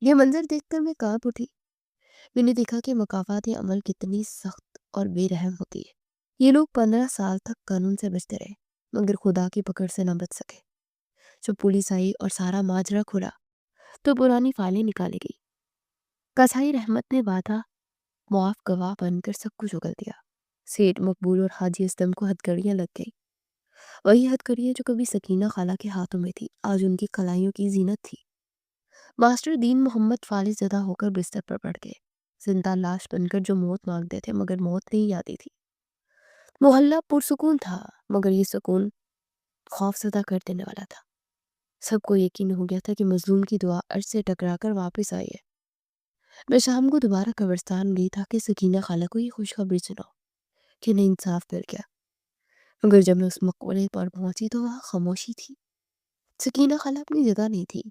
یہ منظر دیکھ کر میں کانپ اٹھی۔ میں نے دیکھا کہ مکافات عمل کتنی سخت اور بے رحم ہوتی ہے۔ یہ لوگ 15 سال تک قانون سے بچتے رہے مگر خدا کی پکڑ سے نہ بچ سکے۔ جب پولیس آئی اور سارا ماجرا کھلا تو پرانی فائلیں نکالی گئی۔ قصائی رحمت نے وعدہ معاف گواہ بن کر سب کچھ اگل دیا۔ سیٹ مقبول اور حاجی اسلم کو ہتھکڑیاں لگ گئی۔ وہی ہتھکڑیاں جو کبھی سکینہ خالہ کے ہاتھوں میں تھی آج ان کی کلائیوں کی زینت تھی۔ ماسٹر دین محمد فالج زدہ ہو کر بستر پر پڑ گئے، زندہ لاش بن کر جو موت مانگتے تھے مگر موت نہیں آتی تھی۔ محلہ پرسکون تھا مگر یہ سکون خوف زدہ کر دینے والا تھا۔ سب کو یقین ہو گیا تھا کہ مظلوم کی دعا عرش سے ٹکرا کر واپس آئی ہے۔ میں شام کو دوبارہ قبرستان گئی تاکہ سکینہ خالہ کو یہ خوشخبری سناؤ کہ انہیں انصاف مل گیا، مگر جب میں اس مقبرے پر پہنچی تو وہاں خاموشی تھی۔ سکینہ خالہ اپنی جگہ نہیں تھی۔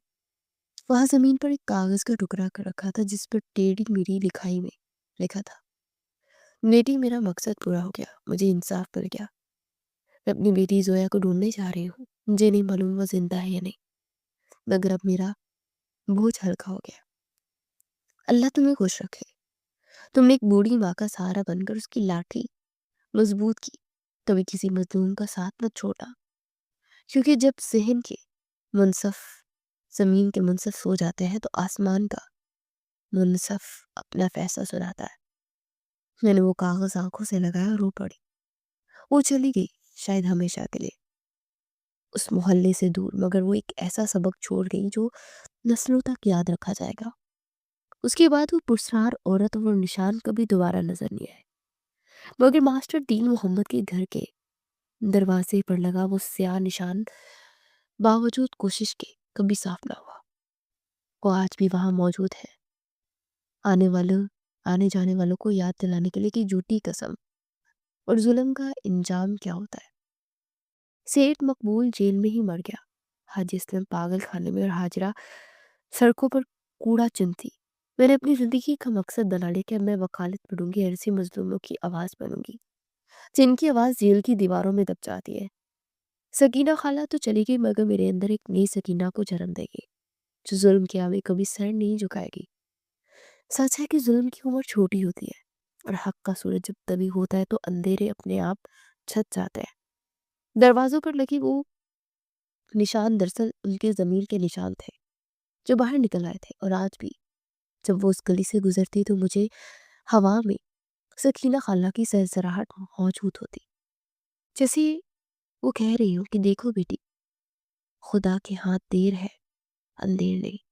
وہاں زمین پر ایک کاغذ کا ٹکڑا کر رکھا تھا جس پر ٹیڑھی میری لکھائی میں لکھا تھا، بیٹی میرا مقصد پورا ہو گیا، مجھے انصاف مل گیا۔ میں اپنی بیٹی زویا کو ڈھونڈنے جا رہی ہوں، مجھے نہیں معلوم وہ زندہ ہے یا نہیں، مگر اب میرا بوجھ ہلکا ہو گیا۔ اللہ تمہیں خوش رکھے۔ تم نے ایک بوڑھی ماں کا سہارا بن کر اس کی لاٹھی مضبوط کی، کبھی کسی مظلوم کا ساتھ مت چھوڑا، کیونکہ جب ذہن کے منصف زمین کے منصف ہو جاتے ہیں تو آسمان کا منصف اپنا فیصلہ سناتا ہے۔ میں نے وہ کاغذ آنکھوں سے لگایا اور رو پڑی۔ وہ چلی گئی شاید ہمیشہ کے لیے اس محلے سے دور، مگر وہ ایک ایسا سبق چھوڑ گئی جو نسلوں تک یاد رکھا جائے گا۔ اس کے بعد وہ پرسرار عورت اور نشان کبھی دوبارہ نظر نہیں آئے، مگر ماسٹر دین محمد کے گھر کے دروازے پر لگا وہ سیاہ نشان باوجود کوشش کے کبھی صاف نہ ہوا۔ وہ آج بھی وہاں موجود ہے، آنے جانے والوں کو یاد دلانے کے لیے کہ جھوٹی قسم اور ظلم کا انجام کیا ہوتا ہے۔ سیٹ مقبول جیل میں ہی مر گیا، حاجی اسلم پاگل خانے میں اور حاجرہ سڑکوں پر کوڑا چنتی۔ میں نے اپنی زندگی کا مقصد بنا لیا کہ اب میں وکالت پڑھوں گی، ایسی مظلوموں کی آواز بنوں گی جن کی آواز جیل کی دیواروں میں دب جاتی ہے۔ سکینہ خالہ تو چلی گئی مگر میرے اندر ایک نئی سکینہ کو جنم دے گی جو ظلم کے آگے کبھی سر نہیں جھکائے گی۔ سچ ہے کہ ظلم کی عمر چھوٹی ہوتی ہے اور حق کا سورج جب طلوع ہوتا ہے تو اندھیرے اپنے آپ چھت جاتے ہیں۔ دروازوں پر لگے وہ نشان دراصل ان کے ضمیر کے نشان تھے جو باہر نکل آئے تھے، اور آج بھی جب وہ اس گلی سے گزرتی تو مجھے ہوا میں سکینہ خالہ کی سرسراہٹ موجود ہوتی، جیسے وہ کہہ رہی ہوں کہ دیکھو بیٹی، خدا کے ہاتھ دیر ہے، اندھیر نہیں۔